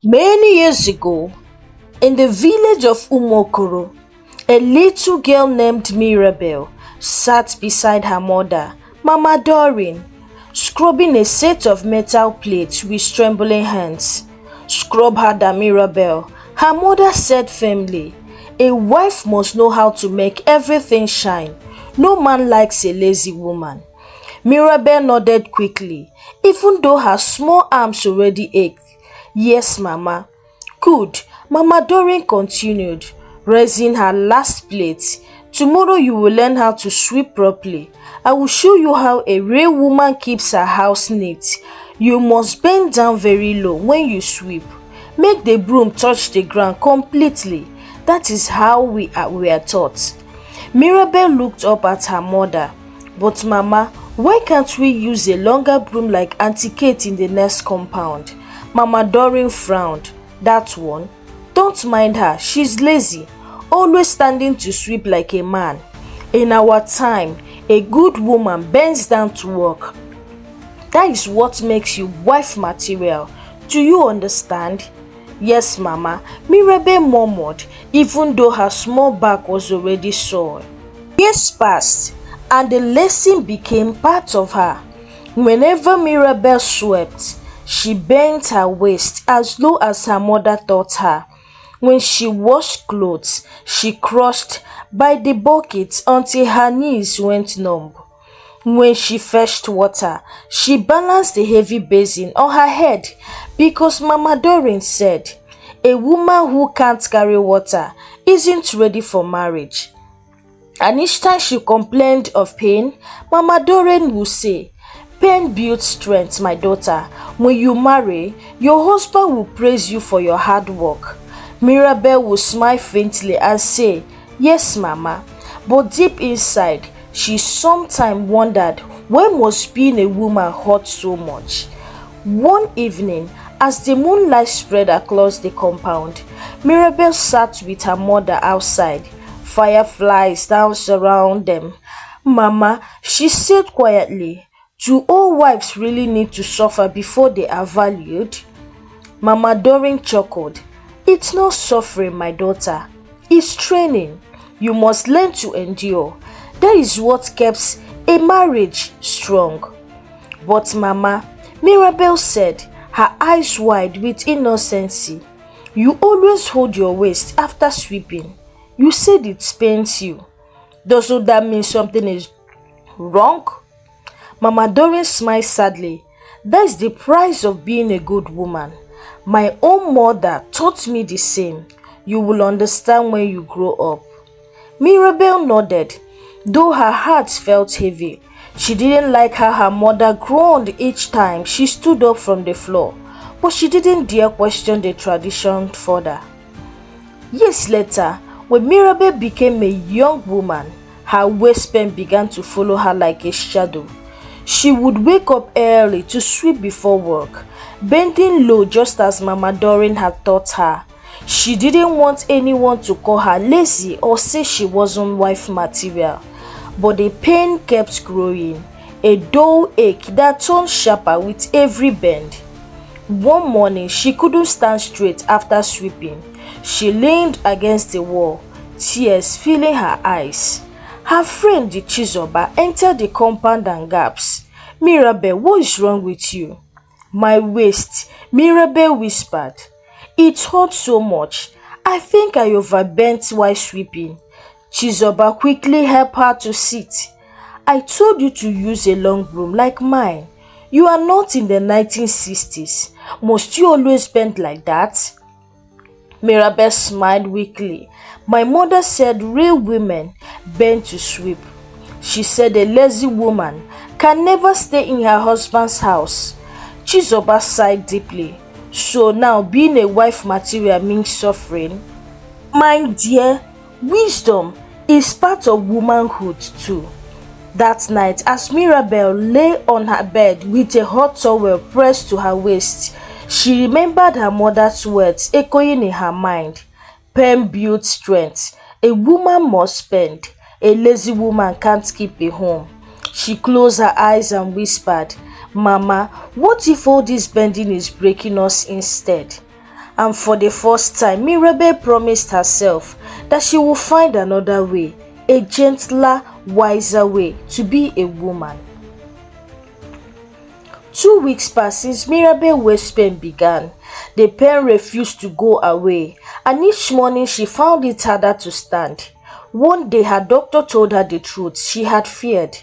Many years ago, in the village of Umokoro, a little girl named Mirabel sat beside her mother, Mama Doreen, scrubbing a set of metal plates with trembling hands. "Scrub harder, Mirabel," her mother said firmly. "A wife must know how to make everything shine. No man likes a lazy woman." Mirabel nodded quickly, even though her small arms already ached. "Yes, Mama." "Good," Mama Doreen continued, raising her last plate. "Tomorrow you will learn how to sweep properly. I will show you how a real woman keeps her house neat. You must bend down very low when you sweep. Make the broom touch the ground completely. That is how we are taught." Mirabel looked up at her mother. "But Mama, why can't we use a longer broom like Auntie Kate in the next compound?" Mama Doreen frowned. "That one? Don't mind her, she's lazy, always standing to sweep like a man. In our time, a good woman bends down to work. That is what makes you wife material. Do you understand?" "Yes, Mama," Mirabel murmured, even though her small back was already sore. Years passed, and the lesson became part of her. Whenever Mirabel swept, she bent her waist as low as her mother taught her. When she washed clothes, she crouched by the bucket until her knees went numb. When she fetched water, she balanced the heavy basin on her head because Mama Doreen said, "A woman who can't carry water isn't ready for marriage." And each time she complained of pain, Mama Doreen would say, "Pain builds strength, my daughter. When you marry, your husband will praise you for your hard work." Mirabel would smile faintly and say, "Yes, Mama," but deep inside, she sometimes wondered why must being a woman hurt so much. One evening, as the moonlight spread across the compound, Mirabel sat with her mother outside. Fireflies danced around them. "Mama," she said quietly, "do all wives really need to suffer before they are valued?" Mama Doreen chuckled. "It's not suffering, my daughter. It's training. You must learn to endure. That is what keeps a marriage strong." "But Mama," Mirabel said, her eyes wide with innocency, "you always hold your waist after sweeping. You said it pains you. Doesn't that mean something is wrong?" Mama Doreen smiled sadly. "That's the price of being a good woman. My own mother taught me the same. You will understand when you grow up." Mirabel nodded, though her heart felt heavy. She didn't like how her mother groaned each time she stood up from the floor, but she didn't dare question the tradition further. Years later, when Mirabel became a young woman, her waistband began to follow her like a shadow. She would wake up early to sweep before work, bending low just as Mama Doreen had taught her. She didn't want anyone to call her lazy or say she wasn't wife material. But the pain kept growing, a dull ache that turned sharper with every bend. One morning, she couldn't stand straight after sweeping. She leaned against the wall, tears filling her eyes. Her friend, the Chizoba, entered the compound and gasped. "Mirabel, what is wrong with you?" "My waist," Mirabel whispered. "It hurt so much. I think I overbent while sweeping." Chizoba quickly helped her to sit. "I told you to use a long broom like mine. You are not in the 1960s. Must you always bend like that?" Mirabel smiled weakly. "My mother said real women bend to sweep. She said a lazy woman can never stay in her husband's house." Chizoba sighed deeply. "So now being a wife material means suffering?" "My dear, wisdom is part of womanhood too." That night, as Mirabel lay on her bed with a hot towel pressed to her waist, she remembered her mother's words echoing in her mind. "Pain builds strength. A woman must spend. A lazy woman can't keep a home." She closed her eyes and whispered, "Mama, what if all this bending is breaking us instead?" And for the first time, Mirabel promised herself that she will find another way, a gentler, wiser way to be a woman. 2 weeks passed since Mirabel's waist pain began. The pain refused to go away, and each morning she found it harder to stand. One day her doctor told her the truth she had feared.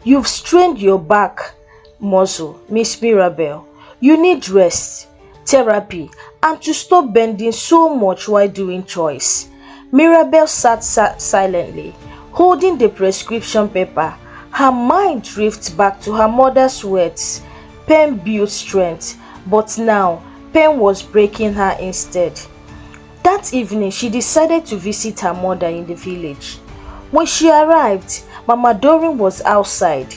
"You've strained your back muscle, Miss Mirabel. You need rest, therapy, and to stop bending so much while doing chores." Mirabel sat silently, holding the prescription paper. Her mind drifted back to her mother's words. Pain built strength, but now pain was breaking her instead. That evening, she decided to visit her mother in the village. When she arrived, Mama Doreen was outside,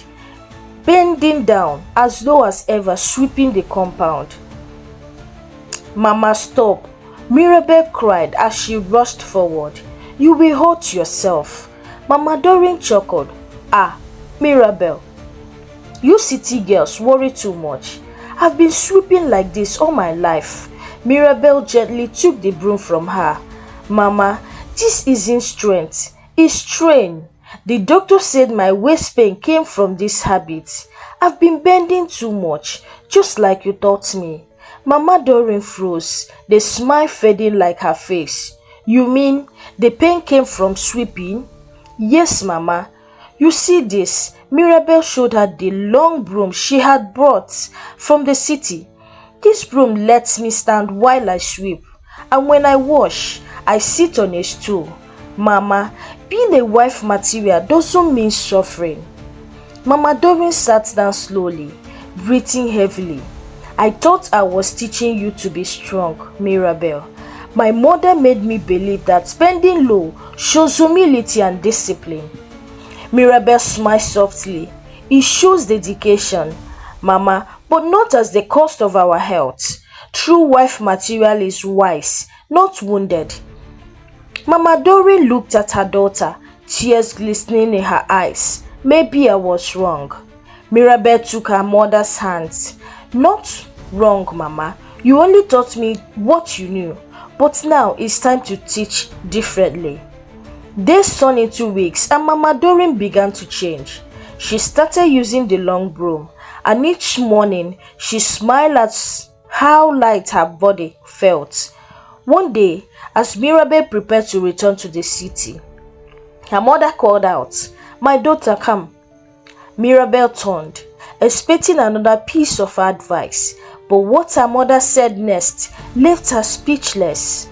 bending down as low as ever, sweeping the compound. "Mama, stop!" Mirabel cried as she rushed forward. "You will hurt yourself." Mama Doreen chuckled. "Ah, Mirabel, you city girls worry too much. I've been sweeping like this all my life." Mirabel gently took the broom from her. "Mama, this isn't strength, it's strain. The doctor said my waist pain came from this habit. I've been bending too much, just like you taught me." Mama Doreen froze, the smile fading like her face. "You mean the pain came from sweeping?" "Yes, Mama. You see this?" Mirabel showed her the long broom she had brought from the city. "This broom lets me stand while I sweep, and when I wash, I sit on a stool. Mama, being a wife material doesn't mean suffering." Mama Doreen sat down slowly, breathing heavily. "I thought I was teaching you to be strong, Mirabel. My mother made me believe that bending low shows humility and discipline." Mirabel smiled softly. "It shows dedication, Mama, but not at the cost of our health. True wife material is wise, not wounded." Mama Doreen looked at her daughter, tears glistening in her eyes. "Maybe I was wrong." Mirabel took her mother's hands. "Not wrong, Mama. You only taught me what you knew, but now it's time to teach differently." Days turned into weeks, and Mama Doreen began to change. She started using the long broom, and each morning she smiled at how light her body felt. One day, as Mirabel prepared to return to the city, her mother called out, "My daughter, come." Mirabel turned, expecting another piece of advice, but what her mother said next left her speechless.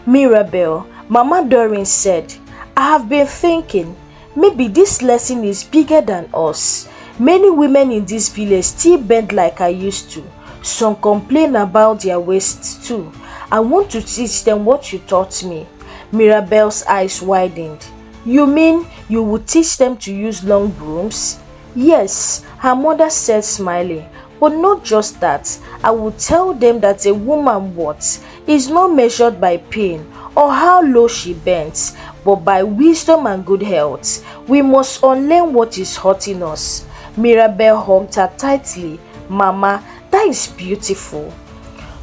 "Mirabel," Mama Doreen said, "I have been thinking, maybe this lesson is bigger than us. Many women in this village still bend like I used to. Some complain about their waists too. I want to teach them what you taught me." Mirabel's eyes widened. "You mean you would teach them to use long brooms?" "Yes," her mother said, smiling. "But not just that. I would tell them that a woman's worth is not measured by pain or how low she bends, but by wisdom and good health. We must unlearn what is hurting us." Mirabel hugged her tightly. "Mama, that is beautiful."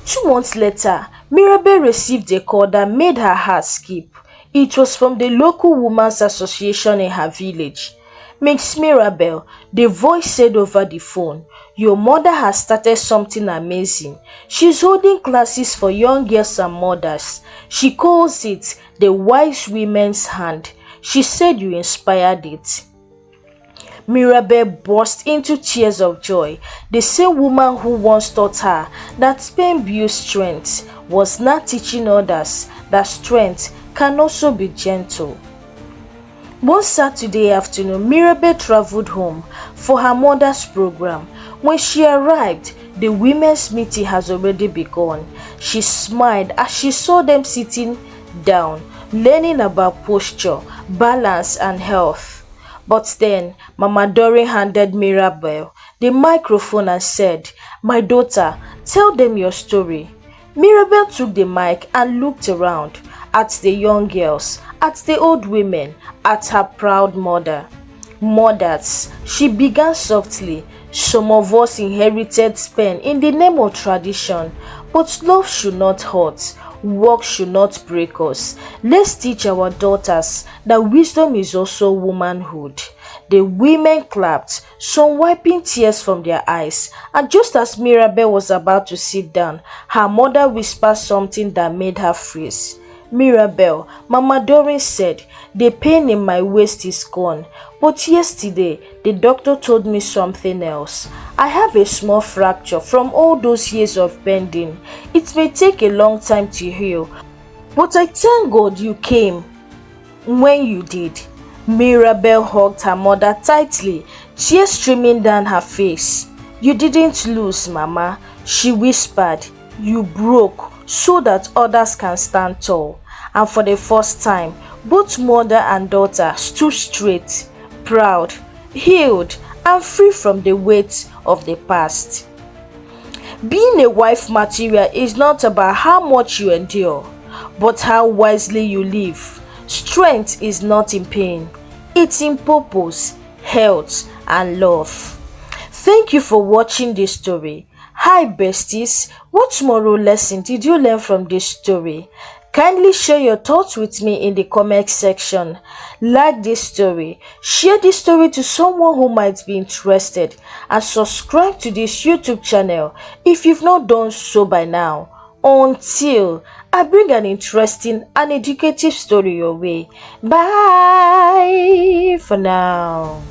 2 months later, Mirabel received a call that made her heart skip. It was from the local women's association in her village. "Miss Mirabel," the voice said over the phone, "your mother has started something amazing. She's holding classes for young girls and mothers. She calls it the Wise Women's Hand. She said you inspired it." Mirabel burst into tears of joy. The same woman who once taught her that pain builds strength was now teaching others that strength can also be gentle. One Saturday afternoon, Mirabel traveled home for her mother's program. When she arrived, the women's meeting has already begun. She smiled as she saw them sitting down, learning about posture, balance, and health. But then, Mama Doreen handed Mirabel the microphone and said, "My daughter, tell them your story." Mirabel took the mic and looked around at the young girls, at the old women, at her proud mother. "Mothers," she began softly, "some of us inherited pain in the name of tradition, But love should not hurt. Work should not break us. Let's teach our daughters that wisdom is also womanhood. The women clapped, some wiping tears from their eyes, and just as Mirabel was about to sit down, her mother whispered something that made her freeze. Mirabel, Mama Doreen said, the pain in my waist is gone. But yesterday, the doctor told me something else. I have a small fracture from all those years of bending. It may take a long time to heal, but I thank God you came when you did. Mirabel hugged her mother tightly, tears streaming down her face. You didn't lose, Mama, she whispered. You broke so that others can stand tall. And for the first time, both mother and daughter stood straight, proud, healed, and free from the weight of the past. Being a wife material is not about how much you endure, but how wisely you live. Strength is not in pain, it's in purpose, health, and love. Thank you for watching this story. Hi besties, what moral lesson did you learn from this story? Kindly share your thoughts with me in the comment section. Like this story, share this story to someone who might be interested, and subscribe to this YouTube channel if you've not done so by now. Until I bring an interesting and educative story your way. Bye for now.